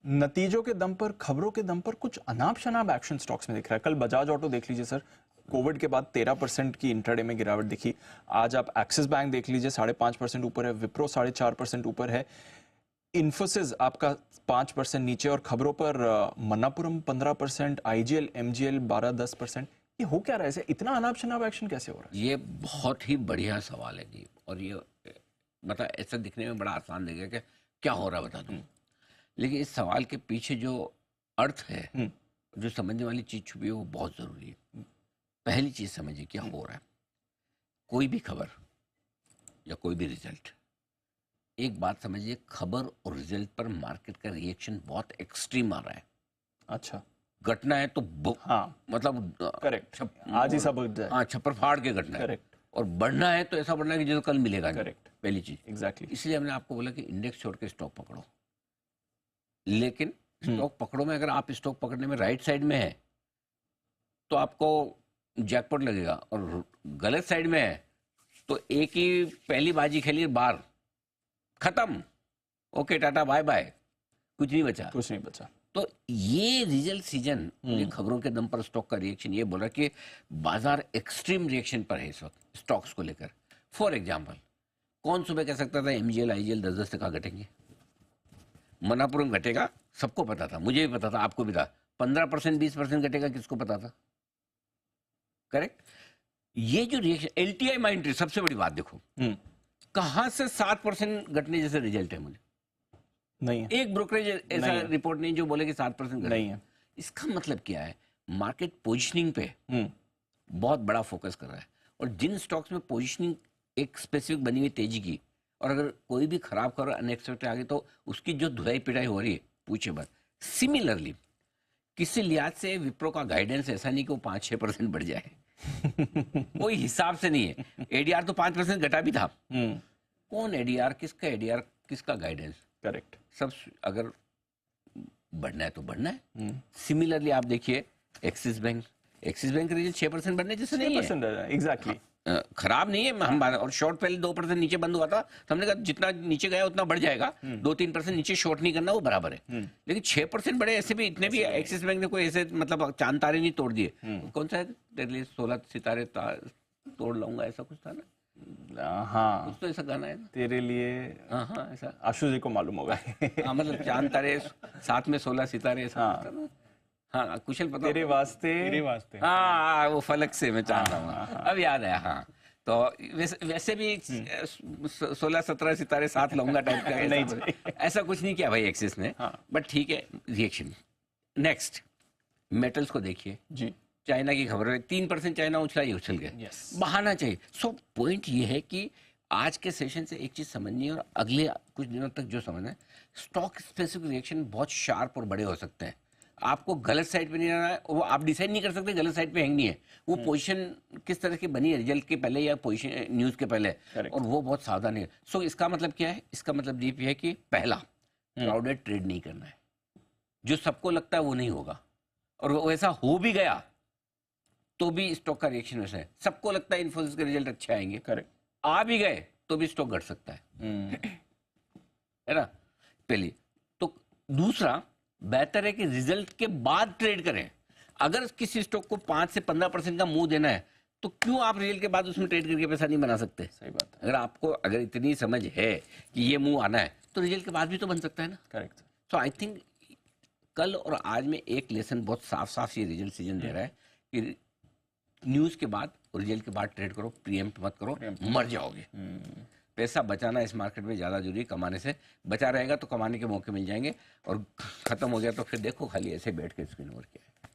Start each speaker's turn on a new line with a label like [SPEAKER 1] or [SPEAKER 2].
[SPEAKER 1] नतीजों के दम पर, खबरों के दम पर कुछ अनाप शनाप एक्शन स्टॉक्स में दिख रहा है। कल बजाज ऑटो देख लीजिए सर, कोविड के बाद 13% की इंट्राडे में गिरावट दिखी। आज आप एक्सिस बैंक देख लीजिए, 5.5% ऊपर है। विप्रो 4.5% ऊपर है। इन्फोसिस आपका 5% नीचे। और खबरों पर मन्नापुरम 15%, आईजीएल एमजीएल 12-10%। ये हो क्या रहा है? ऐसे इतना अनाप शनाप एक्शन कैसे हो रहा है?
[SPEAKER 2] ये बहुत ही बढ़िया सवाल है जी। और ये मतलब ऐसा दिखने में बड़ा आसान लगेगा कि क्या हो रहा है बता दूं, लेकिन इस सवाल के पीछे जो अर्थ है, जो समझने वाली चीज छुपी है, वो बहुत जरूरी है। पहली चीज समझिए क्या हो रहा है। कोई भी खबर या कोई भी रिजल्ट, एक बात समझिए, खबर और रिजल्ट पर मार्केट का रिएक्शन बहुत एक्सट्रीम आ रहा है।
[SPEAKER 1] अच्छा,
[SPEAKER 2] घटना है तो
[SPEAKER 1] हाँ,
[SPEAKER 2] मतलब
[SPEAKER 1] करेक्ट, आज ही सब उठ जाए।
[SPEAKER 2] हाँ, छप्पर फाड़ के घटना है।
[SPEAKER 1] करेक्ट।
[SPEAKER 2] और बढ़ना है तो ऐसा बढ़ना है कि जो कल मिलेगा नहीं।
[SPEAKER 1] करेक्ट,
[SPEAKER 2] पहली चीज
[SPEAKER 1] एग्जैक्टली।
[SPEAKER 2] इसलिए हमने आपको बोला कि इंडेक्स छोड़ के स्टॉक पकड़ो। लेकिन स्टॉक पकड़ो में अगर आप स्टॉक पकड़ने में राइट साइड में है तो आपको जैकपॉट लगेगा, और गलत साइड में है तो एक ही पहली बाजी खेली, बार खत्म, ओके टाटा बाय बाय, कुछ नहीं बचा।
[SPEAKER 1] कुछ नहीं बचा।
[SPEAKER 2] तो ये रिजल्ट सीजन, ये खबरों के दम पर स्टॉक का रिएक्शन ये बोल रहा है कि बाजार एक्सट्रीम रिएक्शन पर है इस वक्त स्टॉक्स को लेकर। फॉर एग्जांपल, कौन सुबह कह सकता था एमजीएल आईजीएल 10-10 टका घटेंगे? मनापुरम घटेगा, सबको पता था, मुझे भी पता था, आपको भी था। 15% 20% घटेगा, किसको पता था? करेक्ट। ये जो रिएक्शन एलटीआई माइंड, सबसे बड़ी बात देखो, कहां से 7% घटने जैसे रिजल्ट है? मुझे
[SPEAKER 1] नहीं है।
[SPEAKER 2] एक ब्रोकरेज ऐसा रिपोर्ट नहीं जो बोले कि 7%
[SPEAKER 1] नहीं है।
[SPEAKER 2] इसका मतलब क्या है? मार्केट पोजीशनिंग पे बहुत बड़ा फोकस कर रहा है। और जिन स्टॉक्स में पोजीशनिंग एक स्पेसिफिक बनी हुई तेजी की, और अगर कोई भी खराब खबर अनएक्सपेक्टेड आ गई तो उसकी जो धुलाई पिटाई हो रही है, पूछे बस। सिमिलरली किसी लिहाज से विप्रो का गाइडेंस ऐसा नहीं कि वो 5-6% बढ़ जाए कोई हिसाब से नहीं है। एडीआर तो 5% घटा भी था। कौन एडीआर, किसका एडीआर, किसका गाइडेंस?
[SPEAKER 1] करेक्ट।
[SPEAKER 2] सब अगर बढ़ना है तो बढ़ना है। सिमिलरली आप देखिए एक्सिस बैंक का रिजल्ट 6% बढ़ने जैसे नहीं है।
[SPEAKER 1] एग्जैक्टली।
[SPEAKER 2] खराब नहीं है हम बात। और शॉर्ट पहले 2% नीचे बंद हुआ था, तो हमने कहा जितना नीचे गया उतना बढ़ जाएगा, 2-3% नीचे शॉर्ट नहीं करना, वो बराबर है। लेकिन 6% बढ़े, ऐसे भी इतने भी एक्सिस बैंक ने कोई ऐसे मतलब चांद तारे नहीं तोड़ दिए। कौन सा है तेरे लिए 16 सितारे तोड़ लाऊंगा, ऐसा कुछ था ना?
[SPEAKER 1] हाँ,
[SPEAKER 2] कुछ तो ऐसा गाना है ना
[SPEAKER 1] तेरे लिए।
[SPEAKER 2] हाँ ऐसा
[SPEAKER 1] आशु जी को मालूम होगा।
[SPEAKER 2] हाँ, मतलब चांद तारे साथ में 16 सितारे, ऐसा कुछ था ना? हाँ, कुशल पता।
[SPEAKER 1] तेरे वास्ते।
[SPEAKER 2] हाँ, वो फलक से मैं चाह रहा हूँ, अब याद आया। हाँ, तो वैसे भी 16-17 सितारे साथ लाऊंगा टाइप का नहीं, ऐसा कुछ नहीं किया भाई एक्सिस ने। बट ठीक है, रिएक्शन। नेक्स्ट, मेटल्स को देखिए जी। चाइना की खबर है, 3% चाइना उछला ही उछल गए। बहाना चाहिए। सो पॉइंट ये है कि आज के सेशन से एक चीज समझनी है, और अगले कुछ दिनों तक जो समझना है, स्टॉक स्पेसिफिक रिएक्शन बहुत शार्प और बड़े हो सकते हैं। आपको गलत साइड पे नहीं रहना है, वो आप डिसाइड नहीं कर सकते गलत साइड पे हैंगनी है। वो पोजीशन किस तरह की बनी है रिजल्ट के पहले या पोजीशन न्यूज के पहले, और वो बहुत सावधान है। सो इसका मतलब क्या है? इसका मतलब ये है कि पहला, क्राउडेड ट्रेड नहीं करना है। जो सबको लगता है वो नहीं होगा, और वो ऐसा हो भी गया तो भी स्टॉक का रिएक्शन वैसा है। सबको लगता है इन्फोसिस के रिजल्ट अच्छे आएंगे, करेक्ट, आ भी गए तो भी स्टॉक घट सकता है ना? पहली तो। दूसरा, बेहतर है कि रिजल्ट के बाद ट्रेड करें। अगर किसी स्टॉक को 5 से 15% का मुंह देना है, तो क्यों आप रिजल्ट के बाद उसमें ट्रेड करके पैसा नहीं बना सकते?
[SPEAKER 1] सही बात है।
[SPEAKER 2] अगर आपको अगर इतनी समझ है कि ये मुंह आना है, तो रिजल्ट के बाद भी तो बन सकता है ना?
[SPEAKER 1] करेक्ट।
[SPEAKER 2] तो आई थिंक कल और आज में एक लेसन बहुत साफ साफ ये रिजल्ट सीजन दे रहा है कि न्यूज के बाद और रिजल्ट के बाद ट्रेड करो, प्रीएम्प्ट मत करो, मर जाओगे। पैसा बचाना इस मार्केट में ज़्यादा जरूरी, कमाने से बचा रहेगा तो कमाने के मौके मिल जाएंगे, और खत्म हो गया तो फिर देखो खाली ऐसे बैठ के स्क्रीन ओवर किया है।